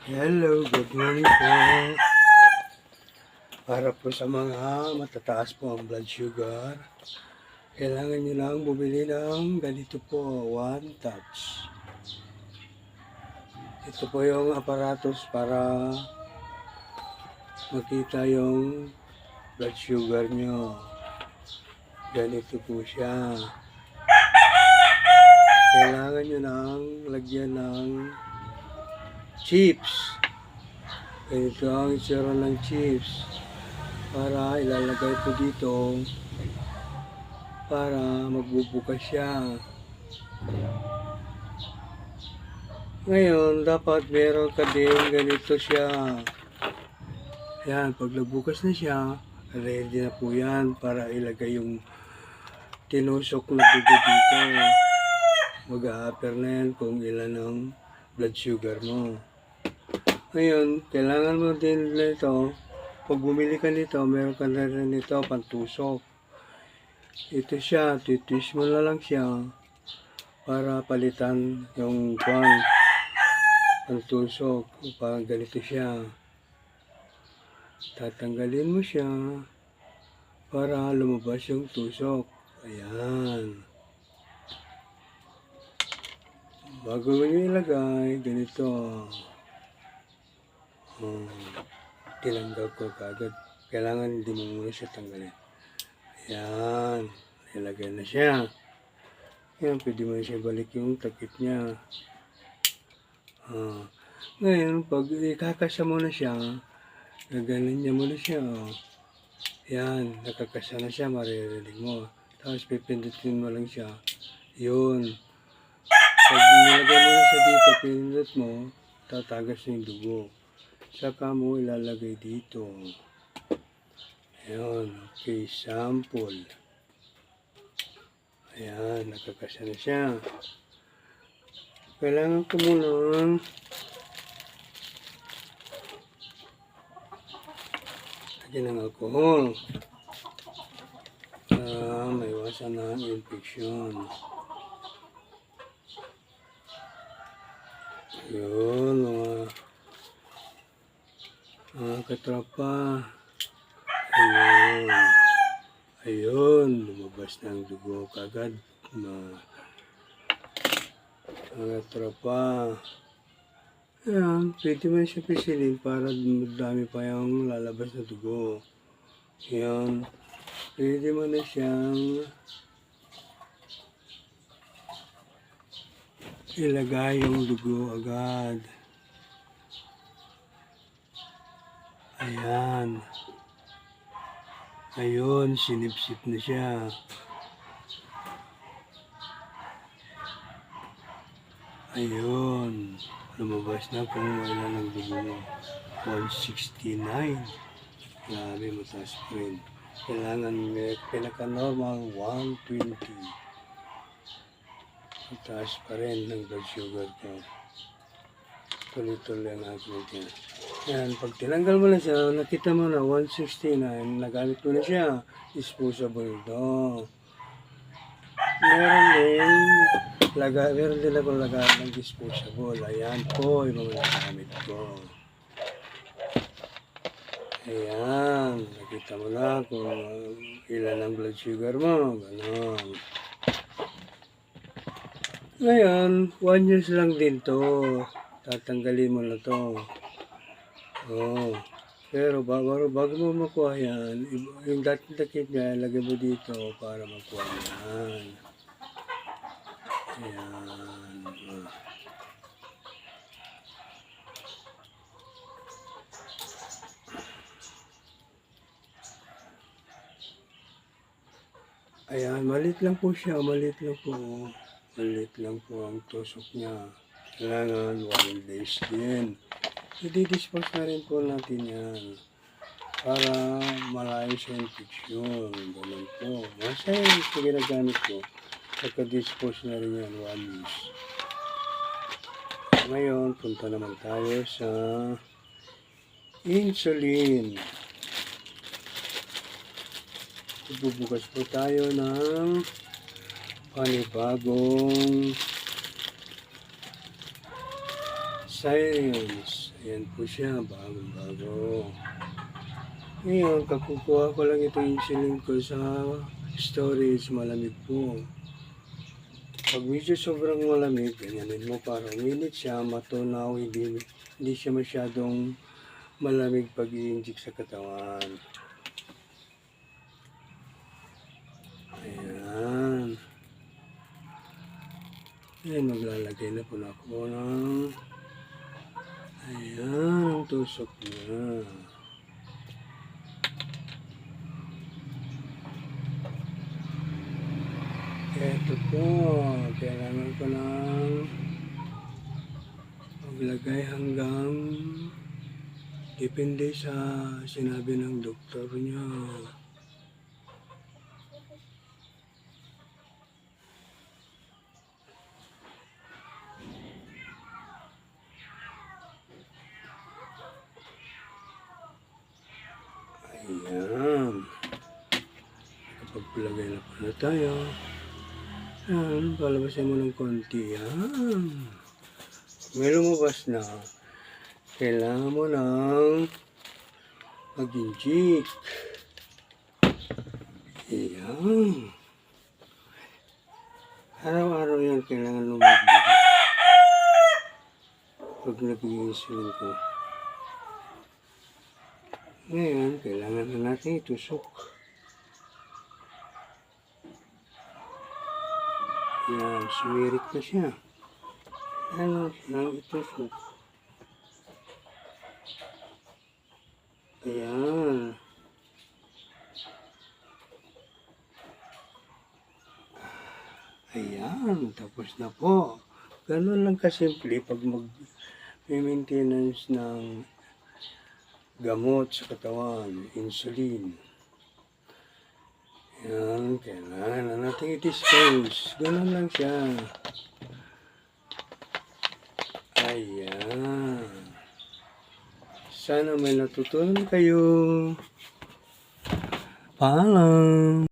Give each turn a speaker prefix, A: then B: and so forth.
A: Hello, good morning po. Para po sa mga matataas po ang blood sugar, kailangan nyo lang bumili ng ganito po, One Touch. Ito po yung aparatos para makita yung blood sugar nyo. Ganito po siya. Kailangan nyo lang lagyan ng chips. Ganito ang itsura ng chips. Para ilalagay po dito para magbubukas siya. Ngayon, dapat meron ka din ganito siya. Yan, pag nabukas na siya, ready na po yan para ilagay yung tinusok na dugo dito. Mag-a-upper na yan kung ilan ang blood sugar mo. Ngayon, kailangan mo din nito. Pag bumili ka nito, meron ka na rin nito pantusok. Ito siya, titwist mo na lang siya para palitan yung pantusok. Parang ganito siya. Tatanggalin mo siya para lumabas yung tusok. Ayan. Bago mo nyo ilagay, ganito. Tinanggal ko kagad. Kailangan hindi mo muna siya tanggalin. Ayan. Nilagay na siya. Ayan, pwede mo siya balik yung takip niya. Ngayon, pag ikakasya mo na siya, gaganin niya muna siya. Ayan, nakakasya na siya, maririnig mo. Tapos pipindutin mo lang siya. Yun. Pag nilagay mo na siya dito, pinindot mo, tatagas na yung dugo. Saka mo ilalagay dito. Ayan, okay, sample. Ayan, nakakasya na siya. Kailangan ko muna lagyan ng alcohol. Maiwasan na ang infection. Yun, mga katropa. Ayun. Ayun, lumabas na ang dugo kagad. Mga tropa. Ayan, pwede man siya pisilin para madami pa yung lalabas na dugo. Ayan, pwede mo na siyang ilagay yung dugo agad. Ayan. Ayun, sinipsip na siya. Ayun, lumabas na kung ilan ang dugo mo. 169. Grabe, mataas pa rin. Kailangan may pinaka-normal 120. Mataas pa rin ng blood sugar ko. Tuloy-tuloy ang aking natin. Yan, pag tinanggal mo na siya, nakita mo na 169, nagamit mo na siya. Disposable ito. Meron din akong lagay ng disposable. Ayan po yung mga nagamit ko. Ayan, nakita mo na kung ilan ang blood sugar mo. Ganon. Ngayon, 1 years lang din to. Tatanggalin mo na to. Pero bago mo makuha yan, yung dating takip niya, lagay mo dito para makuha yan. Ayan. Ayan, maliit lang po siya, maliit lang po. Maliit lang po ang tusok niya. Kailangan 1 days din. I-dispose na rin po natin yan para malayo sa infection. Ganun po. Masaya yung ginagamit ko. Pagka-dispose na rin yan 1 week. Ngayon, punta naman tayo sa insulin. Ibubukas po tayo ng panibagong Science. Ayan po siya, bagong-bago. Ngayon, kakukuha ko lang ito insulin ko sa storage, malamig po. Pag medyo sobrang malamig, ganyanin mo para uminit siya, matunaw, hindi siya masyadong malamig pag i-inject sa katawan. Ayan. Ayan, maglalagay na po na ako ng ayan, ang tusok niya. Ito po, kailangan ko ng maglagay hanggang depende sa sinabi ng doktor niya. Ayan. Kapag-lagay na po na tayo. Ayan, palabasin mo ng konti. Ayan. May lumabas na. Kailangan mo ng mag-inject. Ayan. Araw-araw yan kailangan lumabas. Pag nag-insulin ko. Ngayon, kailangan na natin itusok. Yan, sumirit na siya. Ano, nang itusok. Ayan. Ayan, tapos na po. Ganun lang kasimple pag mag-maintenance ng gamot sa katawan, insulin. Yan, kailangan na natin i-dispense. Ganun lang siya. Ayan. Sana may natutunan kayo. Paalam.